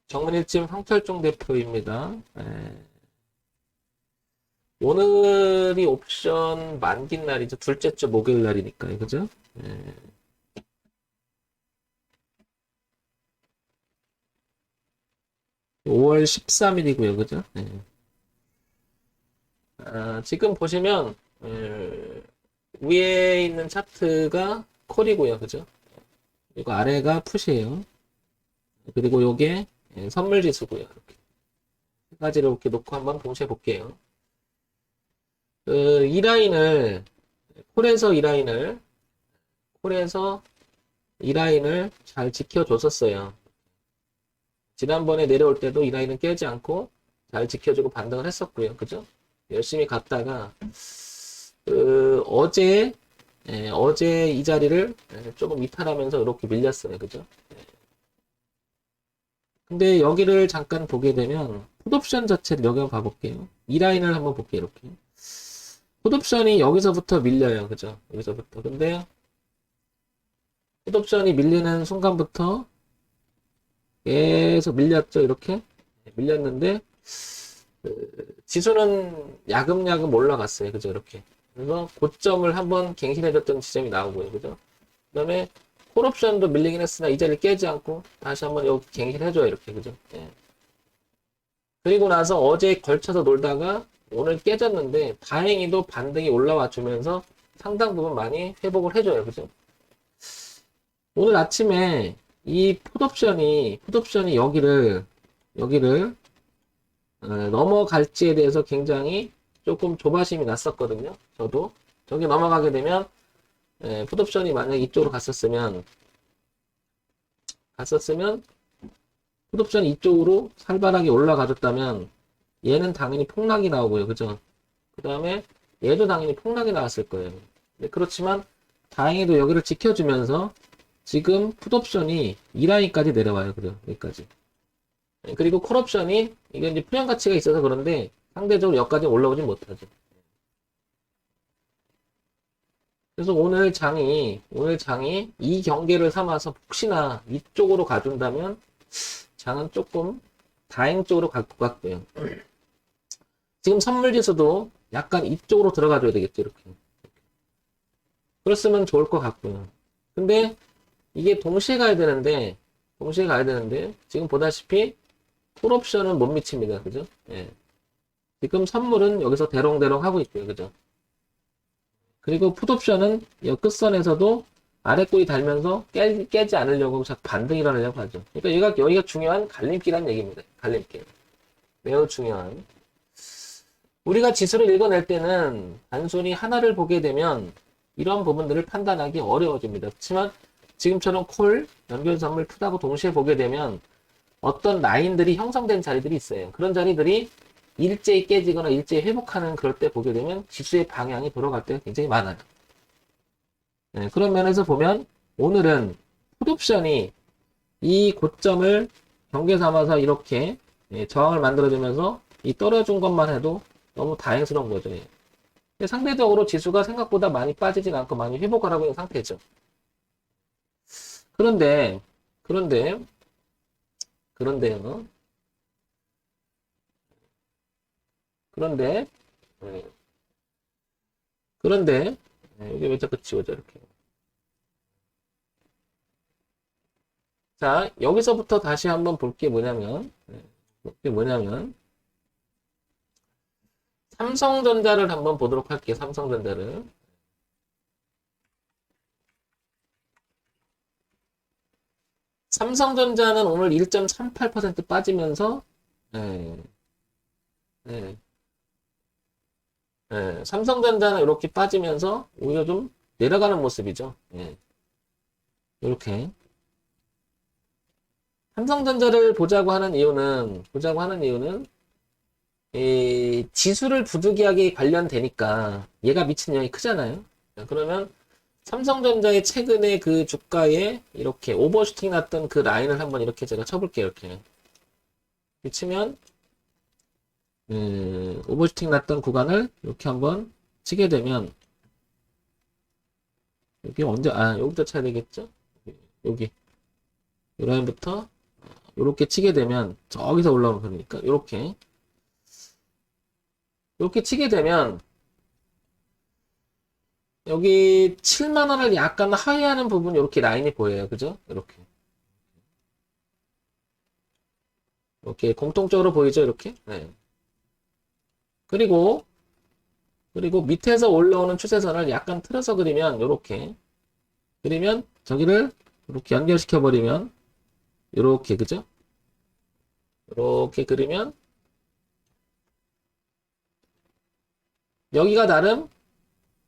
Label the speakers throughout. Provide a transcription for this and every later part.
Speaker 1: 정문일침 황철종 대표입니다. 오늘이 옵션 만기 날이죠. 둘째 주 목요일 날이니까요. 그죠? 예. 5월 13일이고요. 그죠? 지금 보시면 위에 있는 차트가 콜이고요. 그죠? 그리고 아래가 풋이에요. 그리고 요게 선물 지수고요. 이렇게 세 가지를 이렇게 놓고 한번 동시에 볼게요. 이 라인을 콜에서 이 라인을 콜에서 이 라인을 잘 지켜줬었어요. 지난번에 내려올 때도 이 라인은 깨지 않고 잘 지켜주고 반등을 했었고요. 그죠? 열심히 갔다가 어제 어제 이 자리를 조금 이탈하면서 이렇게 밀렸어요. 그죠? 근데 여기를 잠깐 보게 되면 풋옵션 자체를 여기 한번 봐볼게요. 이 라인을 한번 볼게요. 이렇게 풋옵션이 여기서부터 밀려요. 그죠? 여기서부터. 근데 풋옵션이 밀리는 순간부터 계속 밀렸죠. 이렇게 밀렸는데 지수는 야금야금 올라갔어요. 그죠? 이렇게. 그래서 고점을 한번 갱신해줬던 지점이 나오고요. 그죠? 그 다음에 콜옵션도 밀리긴 했으나 이 자리를 깨지 않고 다시 한번 여기 갱신해줘요. 이렇게. 그죠? 예. 그리고 나서 어제 걸쳐서 놀다가 오늘 깨졌는데 다행히도 반등이 올라와 주면서 상당 부분 많이 회복을 해줘요. 그죠? 오늘 아침에 이 풋옵션이 여기를 넘어갈지에 대해서 굉장히 조금 조바심이 났었거든요. 저도 저기 넘어가게 되면 풋옵션이 만약에 이쪽으로 갔었으면 풋옵션이 이쪽으로 살벌하게 올라가줬다면 얘는 당연히 폭락이 나오고요. 그죠? 그 다음에 얘도 당연히 폭락이 나왔을 거예요. 네, 그렇지만 다행히도 여기를 지켜주면서 지금 풋옵션이 이 라인까지 내려와요. 그죠? 여기까지. 그리고 콜옵션이 이게 이제 프리한 가치가 있어서 그런데 상대적으로 여기까지 올라오진 못하죠. 그래서 오늘 장이 이 경계를 삼아서 혹시나 이쪽으로 가준다면 장은 조금 다행 쪽으로 갈 것 같고요. 지금 선물지수도 약간 이쪽으로 들어가줘야 되겠죠. 이렇게. 그랬으면 좋을 것 같고요. 근데 이게 동시에 가야 되는데 지금 보다시피 콜옵션은 못 미칩니다. 그죠? 예. 지금 선물은 여기서 대롱대롱 하고 있고요. 그죠? 그리고 풋옵션은 이 끝선에서도 아래 꼬리 달면서 깨지 않으려고 자꾸 반등이 일어나려고 하죠. 그러니까 여기가 중요한 갈림길이라는 얘기입니다. 갈림길. 매우 중요한. 우리가 지수를 읽어낼 때는 단순히 하나를 보게 되면 이런 부분들을 판단하기 어려워집니다. 그렇지만 지금처럼 콜, 연결 선물, 풋하고 동시에 보게 되면 어떤 라인들이 형성된 자리들이 있어요. 그런 자리들이 일제히 깨지거나 일제히 회복하는 그럴 때 보게 되면 지수의 방향이 돌아갈 때가 굉장히 많아요. 네, 그런 면에서 보면 오늘은 풋옵션이 이 고점을 경계 삼아서 이렇게 저항을 만들어주면서 이 떨어진 것만 해도 너무 다행스러운 거죠. 상대적으로 지수가 생각보다 많이 빠지진 않고 많이 회복을 하고 있는 상태죠. 그런데요. 그런데, 네, 그런데, 이게 왜 자꾸 지워져, 이렇게. 자, 여기서부터 다시 한번 볼 게 뭐냐면, 삼성전자를 한번 보도록 할게요. 삼성전자를. 삼성전자는 오늘 1.38% 빠지면서, 네, 네, 삼성전자는 이렇게 빠지면서 오히려 좀 내려가는 모습이죠. 이렇게. 삼성전자를 보자고 하는 이유는, 이 지수를 부득이하게 관련되니까 얘가 미치는 영향이 크잖아요. 그러면 삼성전자의 최근에 그 주가에 이렇게 오버슈팅 났던 그 라인을 한번 이렇게 제가 쳐볼게요. 이렇게. 치면, 오버슈팅 났던 구간을 이렇게 한번 치게 되면, 여기 언제, 여기부터 쳐야 되겠죠? 여기. 이 라인부터 요렇게 치게 되면 저기서 올라오는 그러니까 요렇게 치게 되면 여기 7만 원을 약간 하회하는 부분 이렇게 라인이 보여요. 그죠? 이렇게 공통적으로 보이죠? 이렇게. 네. 그리고 밑에서 올라오는 추세선을 약간 틀어서 그리면 요렇게 그리면 저기를 이렇게 연결시켜 버리면 요렇게 그죠? 이렇게 그리면 여기가 나름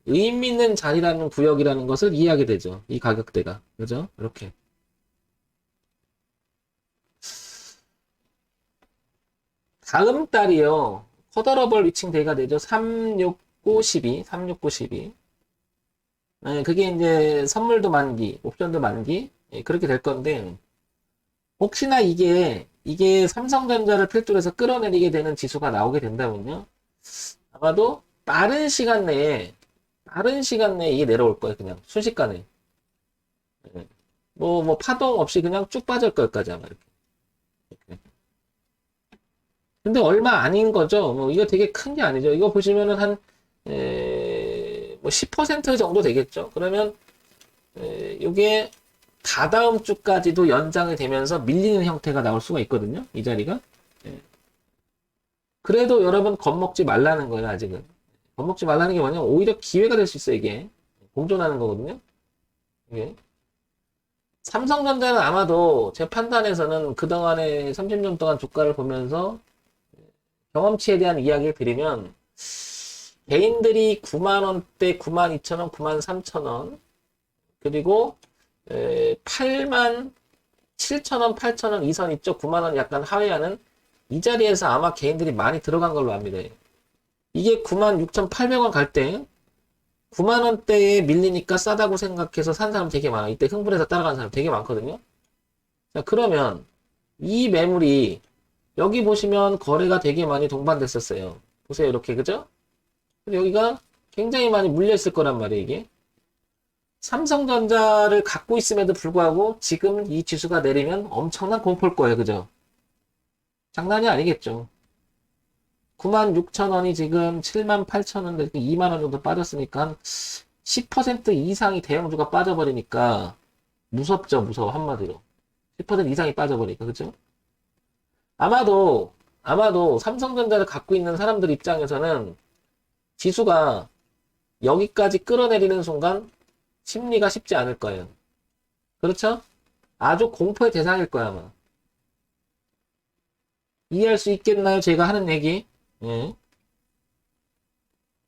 Speaker 1: 의미 있는 자리라는 구역이라는 것을 이해하게 되죠. 이 가격대가. 그죠? 이렇게. 다음 달이요. 커더러블 위칭 데이가 되죠. 369, 12. 369, 12. 네, 그게 이제 선물도 만기, 옵션도 만기. 예, 그렇게 될 건데, 혹시나 이게 삼성전자를 필두로 해서 끌어내리게 되는 지수가 나오게 된다면요. 아마도 빠른 시간 내에 이게 내려올 거예요. 그냥 순식간에. 예. 뭐 파동 없이 그냥 쭉 빠질 거까지 아마 이렇게. 근데 얼마 아닌 거죠. 뭐 이거 되게 큰 게 아니죠. 이거 보시면은 한 뭐 10% 정도 되겠죠. 그러면 이게 다다음 주까지도 연장이 되면서 밀리는 형태가 나올 수가 있거든요. 이 자리가. 예. 그래도 여러분 겁먹지 말라는 거예요. 아직은. 겁먹지 말라는 게 뭐냐면 오히려 기회가 될 수 있어요. 이게 공존하는 거거든요. 이게. 삼성전자는 아마도 제 판단에서는 그동안에 30년 동안 주가를 보면서 경험치에 대한 이야기를 드리면 개인들이 9만원대, 92,000원, 93,000원 그리고 87,000원, 8,000원 이 선 있죠? 9만원 약간 하회하는 이 자리에서 아마 개인들이 많이 들어간 걸로 압니다. 이게 96,800원 갈 때 9만원대에 밀리니까 싸다고 생각해서 산 사람 되게 많아. 이때 흥분해서 따라간 사람 되게 많거든요. 자, 그러면 이 매물이 여기 보시면 거래가 되게 많이 동반됐었어요. 보세요. 이렇게 그죠? 여기가 굉장히 많이 물려있을 거란 말이에요. 이게 삼성전자를 갖고 있음에도 불구하고 지금 이 지수가 내리면 엄청난 공포일 거예요. 그죠? 장난이 아니겠죠. 96,000원이 지금 78,000원, 2만원 정도 빠졌으니까 한 10% 이상이 대형주가 빠져버리니까 무섭죠. 무서워. 한마디로. 10% 이상이 빠져버리니까. 그죠? 아마도 삼성전자를 갖고 있는 사람들 입장에서는 지수가 여기까지 끌어내리는 순간 심리가 쉽지 않을 거예요. 그렇죠? 아주 공포의 대상일 거야, 아마. 이해할 수 있겠나요? 제가 하는 얘기. 예.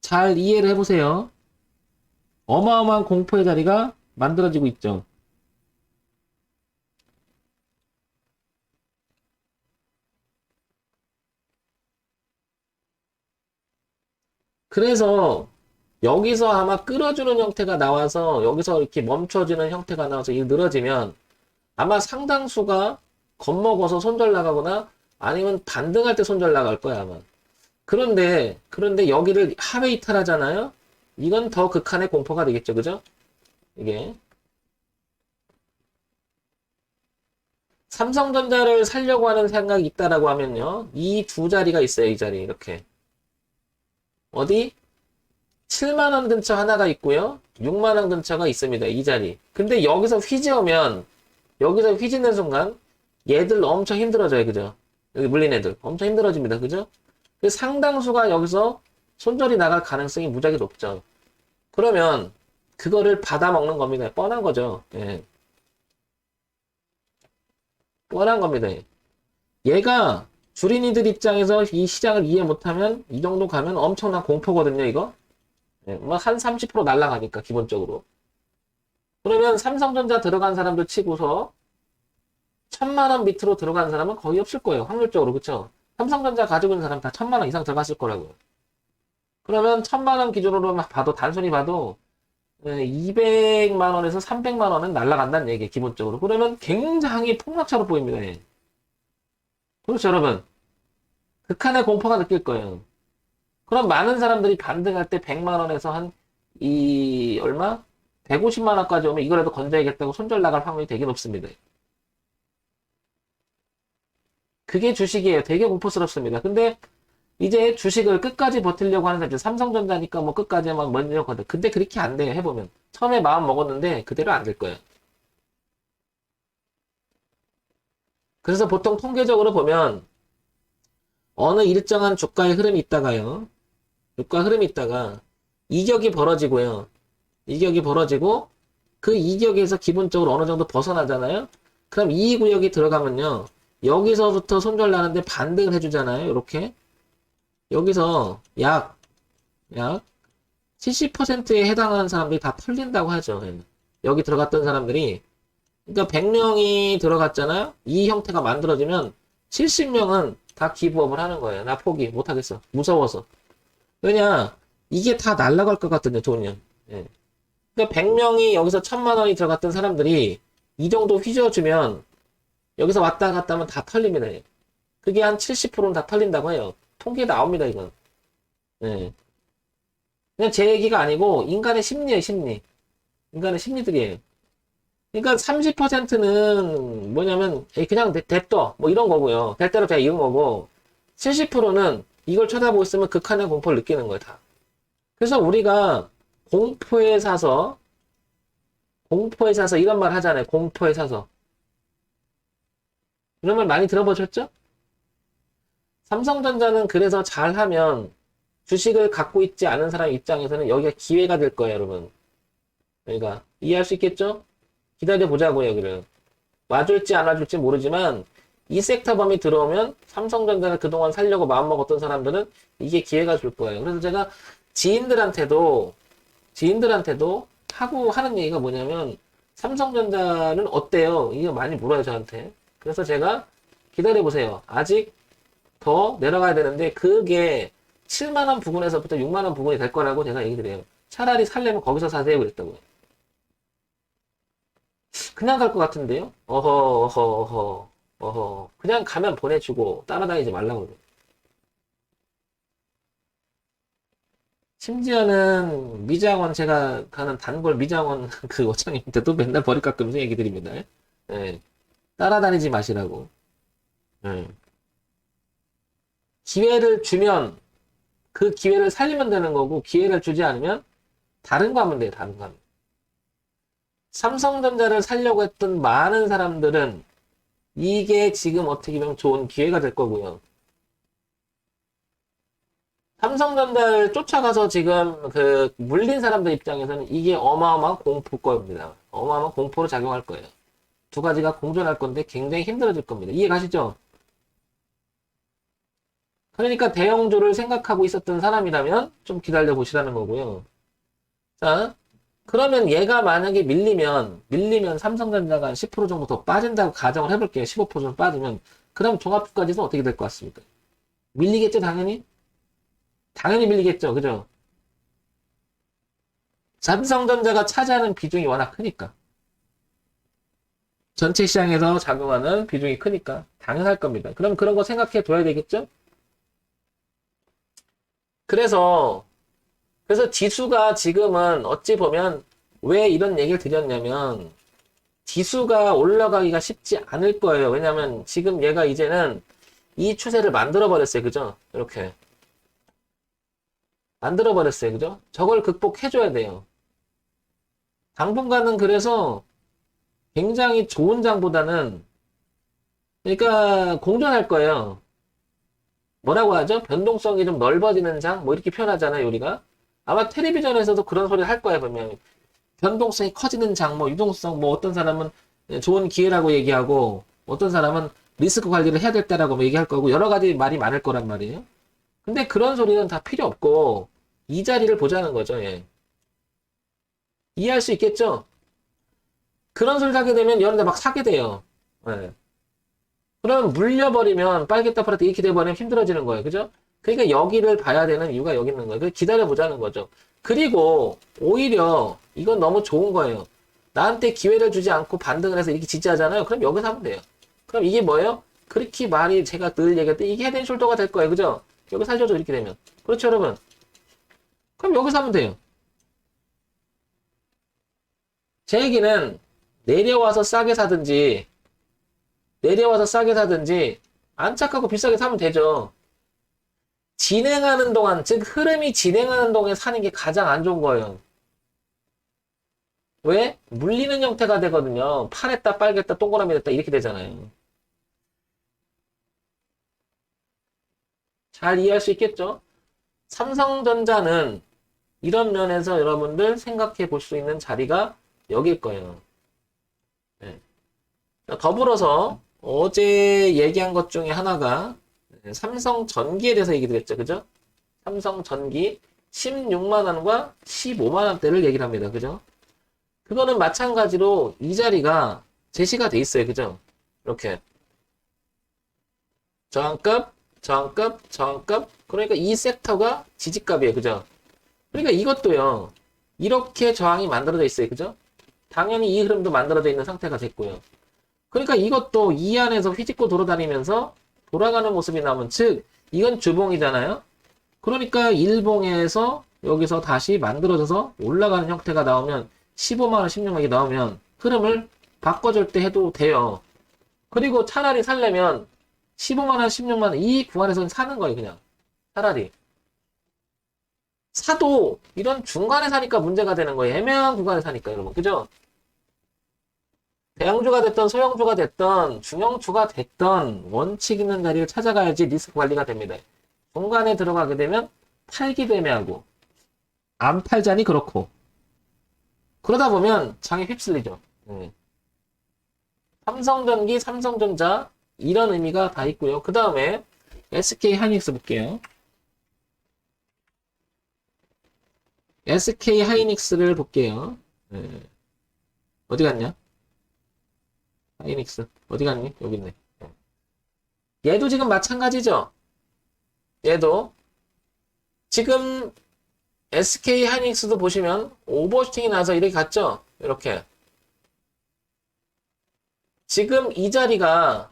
Speaker 1: 잘 이해를 해보세요. 어마어마한 공포의 자리가 만들어지고 있죠. 그래서 여기서 아마 끌어주는 형태가 나와서 여기서 이렇게 멈춰지는 형태가 나와서 이 늘어지면 아마 상당수가 겁먹어서 손절 나가거나 아니면 반등할 때 손절 나갈 거야 아마. 그런데 여기를 하회 이탈하잖아요. 이건 더 극한의 공포가 되겠죠, 그죠? 이게 삼성전자를 살려고 하는 생각이 있다라고 하면요, 이 두 자리가 있어요. 이 자리 이렇게 어디 7만 원 근처 하나가 있고요, 6만 원 근처가 있습니다. 이 자리. 근데 여기서 휘지으면 여기서 휘지는 순간 얘들 엄청 힘들어져요, 그죠? 여기 물린 애들 엄청 힘들어집니다, 그죠? 그 상당수가 여기서 손절이 나갈 가능성이 무지하게 높죠. 그러면 그거를 받아먹는 겁니다. 뻔한 거죠. 예. 뻔한 겁니다. 얘가 주린이들 입장에서 이 시장을 이해 못하면 이 정도 가면 엄청난 공포거든요, 이거. 예. 뭐한 30% 날라가니까 기본적으로. 그러면 삼성전자 들어간 사람들 치고서 1,000만 원 밑으로 들어간 사람은 거의 없을 거예요. 확률적으로. 그쵸? 삼성전자 가지고 있는 사람 다 1,000만 원 이상 들어갔을 거라고요. 그러면 1,000만 원 기준으로 봐도, 단순히 봐도 200만 원에서 300만 원은 날라간다는 얘기예요, 기본적으로. 그러면 굉장히 폭락차로 보입니다. 예. 그렇죠, 여러분. 극한의 공포가 느낄 거예요. 그럼 많은 사람들이 반등할 때 100만 원에서 얼마? 150만 원까지 오면 이거라도 건져야겠다고 손절 나갈 확률이 되게 높습니다. 그게 주식이에요. 되게 공포스럽습니다. 근데 이제 주식을 끝까지 버티려고 하는 사람들, 삼성전자니까 뭐 끝까지만 먼저 거든. 근데 그렇게 안 돼요. 해보면. 처음에 마음 먹었는데 그대로 안 될 거예요. 그래서 보통 통계적으로 보면 어느 일정한 주가의 흐름이 있다가요. 주가 흐름이 있다가 이격이 벌어지고요. 이격이 벌어지고 그 이격에서 기본적으로 어느 정도 벗어나잖아요. 그럼 이 구역이 들어가면요. 여기서부터 손절나는데 반등을 해주잖아요. 이렇게. 여기서 약 70%에 해당하는 사람들이 다 털린다고 하죠. 예. 여기 들어갔던 사람들이 그러니까 100명이 들어갔잖아요. 이 형태가 만들어지면 70명은 다 기부업을 하는 거예요. 나 포기 못하겠어. 무서워서. 왜냐 이게 다 날아갈 것 같거든요. 돈이요. 예. 그러니까 100명이 여기서 1000만 원이 들어갔던 사람들이 이 정도 휘저어주면 여기서 왔다 갔다 하면 다 털립니다. 예. 그게 한 70%는 다 털린다고 해요. 통계에 나옵니다. 이건. 예. 그냥 제 얘기가 아니고 인간의 심리예요. 심리. 인간의 심리들이에요. 그러니까 30%는 뭐냐면 그냥 됐더 뭐 이런 거고요. 될 대로 돼 이런 거고 70%는 이걸 쳐다보고 있으면 극한의 공포를 느끼는 거예요. 다. 그래서 우리가 공포에 사서 이런 말 하잖아요. 공포에 사서 이런 말 많이 들어보셨죠? 삼성전자는 그래서 잘하면 주식을 갖고 있지 않은 사람 입장에서는 여기가 기회가 될 거예요, 여러분. 그러니까 이해할 수 있겠죠? 기다려 보자고요, 여기를. 와줄지 안 와줄지 모르지만 이 섹터 범위 들어오면 삼성전자를 그동안 살려고 마음먹었던 사람들은 이게 기회가 줄 거예요. 그래서 제가 지인들한테도 하고 하는 얘기가 뭐냐면 삼성전자는 어때요? 이거 많이 물어요, 저한테. 그래서 제가 기다려보세요. 아직 더 내려가야 되는데 그게 7만원 부근에서부터 6만원 부근이 될 거라고 제가 얘기 드려요. 차라리 살려면 거기서 사세요 그랬다고요. 그냥 갈 것 같은데요? 어허. 그냥 가면 보내주고 따라다니지 말라고 그래요. 심지어는 미장원 제가 가는 단골 미장원 그 원장님한테도 맨날 머리 깎으면서 얘기 드립니다. 예. 따라다니지 마시라고. 예. 기회를 주면 그 기회를 살리면 되는 거고 기회를 주지 않으면 다른 거 하면 돼요. 다른 거 하면. 삼성전자를 살려고 했던 많은 사람들은 이게 지금 어떻게 보면 좋은 기회가 될 거고요. 삼성전자를 쫓아가서 지금 그 물린 사람들 입장에서는 이게 어마어마한 공포 겁니다. 어마어마한 공포로 작용할 거예요. 두 가지가 공존할 건데 굉장히 힘들어질 겁니다. 이해 가시죠? 그러니까 대형주를 생각하고 있었던 사람이라면 좀 기다려 보시라는 거고요. 자, 그러면 얘가 만약에 밀리면 삼성전자가 한 10% 정도 더 빠진다고 가정을 해볼게요. 15% 정도 빠지면. 그럼 종합주가지수는 어떻게 될 것 같습니까? 밀리겠죠, 당연히? 당연히 밀리겠죠, 그죠? 삼성전자가 차지하는 비중이 워낙 크니까. 전체 시장에서 작용하는 비중이 크니까. 당연할 겁니다. 그럼 그런 거 생각해 둬야 되겠죠? 그래서 지수가 지금은 어찌 보면 왜 이런 얘기를 드렸냐면 지수가 올라가기가 쉽지 않을 거예요. 왜냐면 지금 얘가 이제는 이 추세를 만들어 버렸어요. 그죠? 이렇게. 만들어 버렸어요. 그죠? 저걸 극복해 줘야 돼요. 당분간은 그래서 굉장히 좋은 장보다는 그러니까 공존할 거예요. 뭐라고 하죠? 변동성이 좀 넓어지는 장? 뭐 이렇게 표현하잖아요, 우리가. 아마 텔레비전에서도 그런 소리를 할 거예요, 보면. 변동성이 커지는 장, 뭐 유동성, 뭐 어떤 사람은 좋은 기회라고 얘기하고, 어떤 사람은 리스크 관리를 해야 될 때라고 뭐 얘기할 거고, 여러 가지 말이 많을 거란 말이에요. 근데 그런 소리는 다 필요 없고, 이 자리를 보자는 거죠, 예. 이해할 수 있겠죠? 그런 소리를 하게 되면 여러분들 막 사게 돼요. 예. 그럼 물려버리면 빨겠다 파랗다 이렇게 돼버리면 힘들어지는 거예요. 그죠? 그러니까 여기를 봐야 되는 이유가 여기 있는 거예요. 그래서 기다려보자는 거죠. 그리고 오히려 이건 너무 좋은 거예요. 나한테 기회를 주지 않고 반등을 해서 이렇게 지지하잖아요. 그럼 여기서 하면 돼요. 그럼 이게 뭐예요? 그렇게 말이 제가 늘 얘기했던 이게 헤드앤숄더가 될 거예요. 그죠? 여기 살려줘 이렇게 되면. 그렇죠 여러분? 그럼 여기서 하면 돼요. 제 얘기는 내려와서 싸게 사든지 안 착하고 비싸게 사면 되죠. 진행하는 동안, 즉 흐름이 진행하는 동안에 사는 게 가장 안 좋은 거예요. 왜? 물리는 형태가 되거든요. 파랬다, 빨갰다, 동그라미 됐다 이렇게 되잖아요. 잘 이해할 수 있겠죠? 삼성전자는 이런 면에서 여러분들 생각해 볼 수 있는 자리가 여길 거예요. 네. 더불어서 어제 얘기한 것 중에 하나가 삼성전기에 대해서 얘기 드렸죠. 그죠? 삼성전기 16만 원과 15만 원대를 얘기를 합니다. 그죠? 그거는 마찬가지로 이 자리가 제시가 돼 있어요. 그죠? 이렇게 저항값, 저항값, 저항값. 그러니까 이 섹터가 지지값이에요. 그죠? 그러니까 이것도요. 이렇게 저항이 만들어져 있어요. 그죠? 당연히 이 흐름도 만들어져 있는 상태가 됐고요. 그러니까 이것도 이 안에서 휘짓고 돌아다니면서 돌아가는 모습이 나오면, 즉 이건 주봉이잖아요. 그러니까 일봉에서 여기서 다시 만들어져서 올라가는 형태가 나오면 15만 원, 16만 원이 나오면 흐름을 바꿔줄 때 해도 돼요. 그리고 차라리 살려면 15만 원, 16만 원 이 구간에서 사는 거예요. 그냥 차라리 사도 이런 중간에 사니까 문제가 되는 거예요. 애매한 구간에 사니까 여러분. 그죠? 대형주가 됐던 소형주가 됐던 중형주가 됐던 원칙 있는 자리를 찾아가야지 리스크 관리가 됩니다. 중간에 들어가게 되면 팔기도 애매하고 안 팔자니 그렇고 그러다 보면 장에 휩쓸리죠. 삼성전기, 삼성전자 이런 의미가 다 있고요. 그 다음에 SK 하이닉스 볼게요. SK 하이닉스를 볼게요. 어디 갔냐? 하이닉스 어디 갔니? 여기 있네. 얘도 지금 마찬가지죠. 얘도 지금 SK 하이닉스도 보시면 오버슈팅이 나서 이렇게 갔죠. 이렇게 지금 이 자리가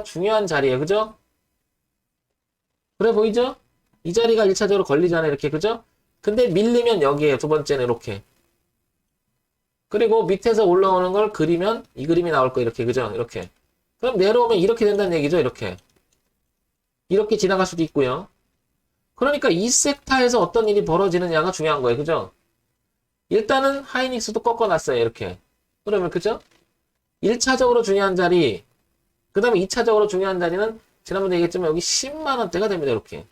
Speaker 1: 중요한 자리예요. 그죠? 그래 보이죠? 이 자리가 1차적으로 걸리잖아요. 이렇게 그죠? 근데 밀리면 여기에요. 두 번째는 이렇게. 그리고 밑에서 올라오는 걸 그리면 이 그림이 나올 거예요. 이렇게 그죠? 이렇게. 그럼 내려오면 이렇게 된다는 얘기죠. 이렇게 지나갈 수도 있고요. 그러니까 이 섹터에서 어떤 일이 벌어지느냐가 중요한 거예요. 그죠? 일단은 하이닉스도 꺾어놨어요. 이렇게. 그러면 그죠? 1차적으로 중요한 자리, 그 다음에 2차적으로 중요한 자리는 지난번에 얘기했지만 여기 10만 원대가 됩니다. 이렇게.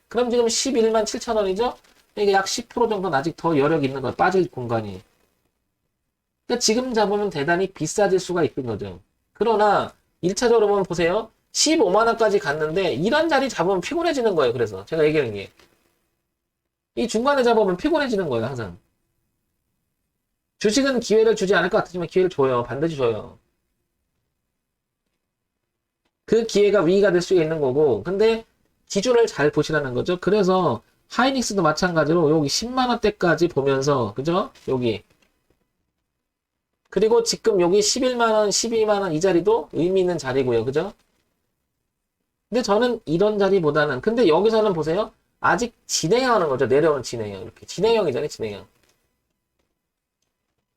Speaker 1: 그럼 지금 11만 7천 원이죠? 이게 약 10% 정도는 아직 더 여력이 있는 거예요. 빠질 공간이. 그러니까 지금 잡으면 대단히 비싸질 수가 있는 거죠. 그러나 1차적으로 보면 보세요. 15만 원까지 갔는데 이런 자리 잡으면 피곤해지는 거예요. 그래서 제가 얘기하는 게. 이 중간에 잡으면 피곤해지는 거예요. 항상. 주식은 기회를 주지 않을 것 같지만 기회를 줘요. 반드시 줘요. 그 기회가 위기가 될 수가 있는 거고. 근데 기준을 잘 보시라는 거죠. 그래서 하이닉스도 마찬가지로 여기 10만 원대까지 보면서 그죠? 여기. 그리고 지금 여기 11만 원, 12만 원 이 자리도 의미 있는 자리고요. 그죠? 근데 저는 이런 자리보다는 근데 여기서는 보세요. 아직 진행하는 거죠. 내려오는 진행형. 이렇게 진행형이잖아요. 진행형.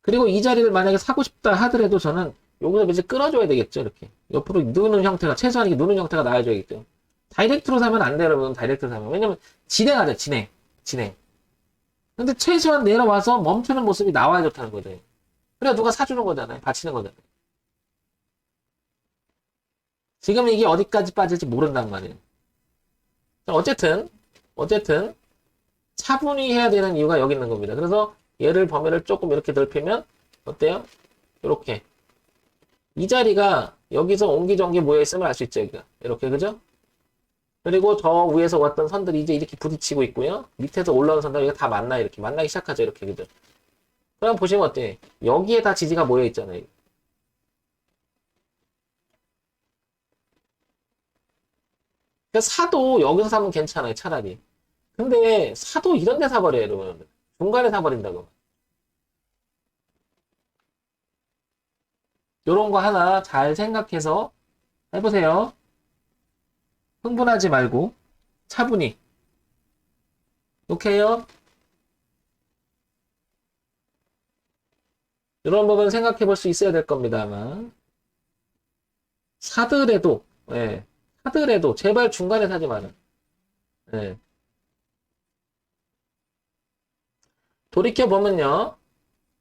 Speaker 1: 그리고 이 자리를 만약에 사고 싶다 하더라도 저는 여기서 이제 끌어줘야 되겠죠. 이렇게. 옆으로 누는 형태가, 최소한 이게 누는 형태가 나와줘야겠죠. 다이렉트로 사면 안 돼요, 여러분. 다이렉트로 사면. 왜냐면 진행하죠. 진행. 근데 최소한 내려와서 멈추는 모습이 나와야 좋다는 거죠. 그래야 누가 사주는 거잖아요. 바치는 거잖아요. 지금 이게 어디까지 빠질지 모른단 말이에요. 어쨌든 차분히 해야 되는 이유가 여기 있는 겁니다. 그래서 얘를 범위를 조금 이렇게 넓히면 어때요? 이렇게 이 자리가 여기서 옹기종기 모여 있으면 알 수 있죠. 여기가 이렇게 그죠? 그리고 저 위에서 왔던 선들이 이제 이렇게 부딪히고 있고요. 밑에서 올라오는 선들 이거 다 만나 이렇게 만나기 시작하죠. 이렇게 그죠? 그럼 보시면 어때? 여기에 다 지지가 모여 있잖아요. 그러니까 사도 여기서 사면 괜찮아요. 차라리. 근데 사도 이런 데 사버려요. 여러분. 중간에 사버린다고. 요런 거 하나 잘 생각해서 해보세요. 흥분하지 말고 차분히. 오케이요? 이런 부분 생각해 볼 수 있어야 될 겁니다, 아마. 사더라도 예. 사더라도 제발 중간에 사지 마라. 예. 돌이켜보면요.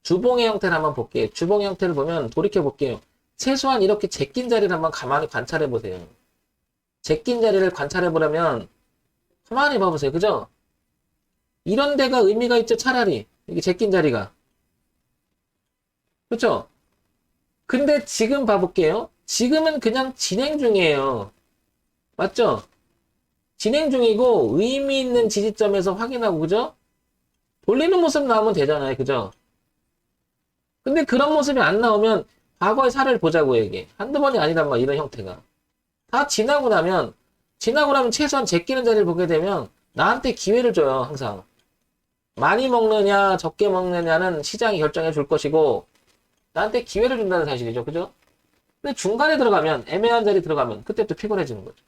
Speaker 1: 주봉의 형태를 한번 볼게요. 주봉의 형태를 보면 돌이켜볼게요. 최소한 이렇게 제낀 자리를 한번 가만히 관찰해보세요. 제낀 자리를 관찰해보려면 가만히 봐보세요. 그죠? 이런 데가 의미가 있죠. 차라리. 이게 제낀 자리가. 그렇죠? 근데 지금 봐볼게요. 지금은 그냥 진행 중이에요. 맞죠? 진행 중이고 의미 있는 지지점에서 확인하고 그죠? 돌리는 모습 나오면 되잖아요. 그죠? 근데 그런 모습이 안 나오면 과거의 사례를 보자고요. 이게. 한두 번이 아니란 말 이런 형태가. 다 지나고 나면 최소한 제끼는 자리를 보게 되면 나한테 기회를 줘요. 항상. 많이 먹느냐 적게 먹느냐는 시장이 결정해 줄 것이고 나한테 기회를 준다는 사실이죠. 그죠? 근데 중간에 들어가면 애매한 자리 들어가면 그때부터 피곤해지는 거죠.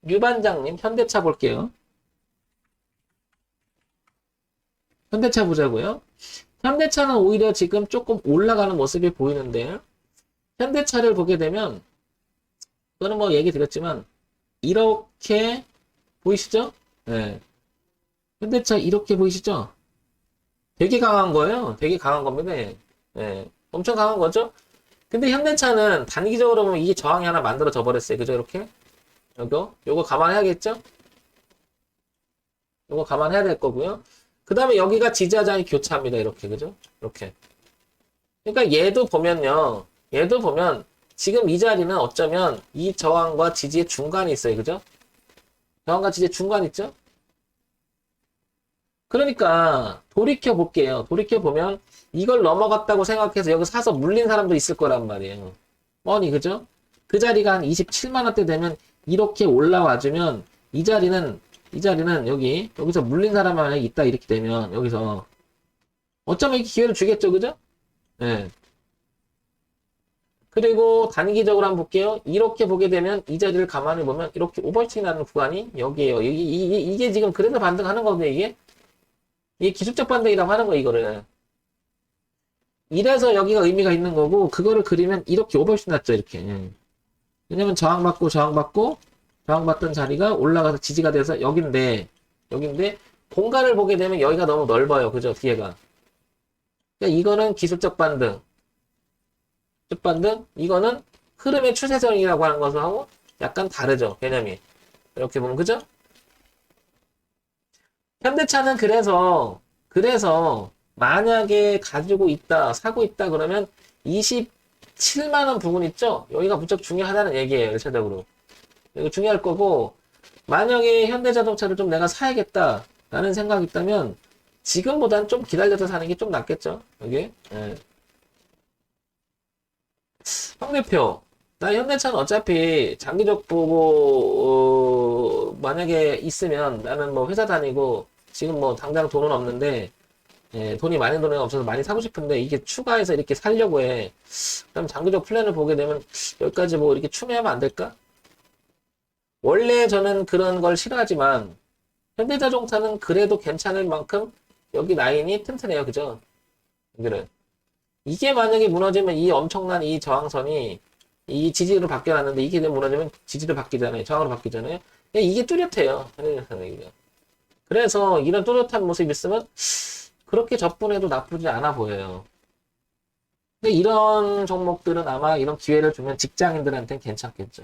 Speaker 1: 류반장님 현대차 볼게요. 현대차 보자고요. 현대차는 오히려 지금 조금 올라가는 모습이 보이는데 현대차를 보게 되면 이거는 뭐 얘기 드렸지만 이렇게 보이시죠? 네. 현대차 이렇게 보이시죠? 되게 강한 거예요. 되게 강한 겁니다. 네. 엄청 강한 거죠? 근데 현대차는 단기적으로 보면 이게 저항이 하나 만들어져 버렸어요. 그죠? 이렇게. 요거 감안해야겠죠? 요거 감안해야 될 거고요. 그 다음에 여기가 지지하장이 교차합니다. 이렇게. 그죠? 이렇게. 그러니까 얘도 보면요. 얘도 보면 지금 이 자리는 어쩌면 이 저항과 지지의 중간에 있어요. 그죠? 저항과 지지의 중간 있죠? 그러니까 돌이켜 볼게요. 돌이켜 보면 이걸 넘어갔다고 생각해서 여기 사서 물린 사람도 있을 거란 말이에요. 뻔히 그죠? 그 자리가 한 27만 원대 되면 이렇게 올라와 주면 이 자리는 여기서 물린 사람 만약에 있다 이렇게 되면 여기서 어쩌면 이렇게 기회를 주겠죠. 그죠? 예. 그리고 단기적으로 한번 볼게요. 이렇게 보게 되면 이 자리를 가만히 보면 이렇게 오버슈팅 나는 구간이 여기에요. 이게 지금 그래도 반등하는 거거든요. 이게 기술적 반등이라고 하는 거예요. 이거를. 이래서 여기가 의미가 있는 거고 그거를 그리면 이렇게 오버슈팅 났죠. 이렇게. 왜냐면 저항받던 자리가 올라가서 지지가 돼서 여긴데 공간을 보게 되면 여기가 너무 넓어요. 그죠? 뒤에가. 그러니까 이거는 기술적 반등. 이거는 흐름의 추세선이라고 하는 것하고 약간 다르죠. 개념이. 이렇게 보면 그죠? 현대차는 그래서 만약에 가지고 있다, 사고 있다 그러면 27만 원 부분 있죠? 여기가 무척 중요하다는 얘기예요. 1차적으로. 이거 중요할 거고 만약에 현대자동차를 좀 내가 사야겠다라는 생각이 있다면 지금보단 좀 기다려서 사는 게 좀 낫겠죠? 여기. 예. 황 대표, 나 현대차는 어차피 장기적 보고 만약에 있으면 나는 뭐 회사 다니고 지금 뭐 당장 돈은 없는데 돈은 없어서 많이 사고 싶은데 이게 추가해서 이렇게 살려고 해. 그럼 장기적 플랜을 보게 되면 여기까지 뭐 이렇게 추매하면 안 될까? 원래 저는 그런 걸 싫어하지만 현대자동차는 그래도 괜찮을 만큼 여기 라인이 튼튼해요. 그죠? 여기는. 이게 만약에 무너지면 이 엄청난 이 저항선이 이 지지로 바뀌어놨는데 이게 무너지면 지지로 바뀌잖아요. 저항으로 바뀌잖아요. 이게 뚜렷해요. 그래서 이런 뚜렷한 모습이 있으면 그렇게 접근해도 나쁘지 않아 보여요. 근데 이런 종목들은 아마 이런 기회를 주면 직장인들한테는 괜찮겠죠.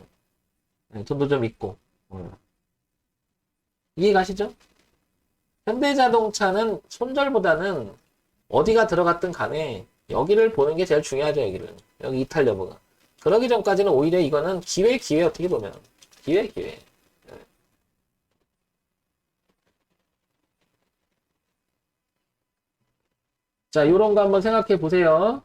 Speaker 1: 돈도 좀 있고. 이해가시죠? 현대자동차는 손절보다는 어디가 들어갔든 간에 여기를 보는 게 제일 중요하죠. 여기 이탈 여부가. 그러기 전까지는 오히려 이거는 기회 어떻게 보면 기회. 자, 요런 거 한번 생각해 보세요.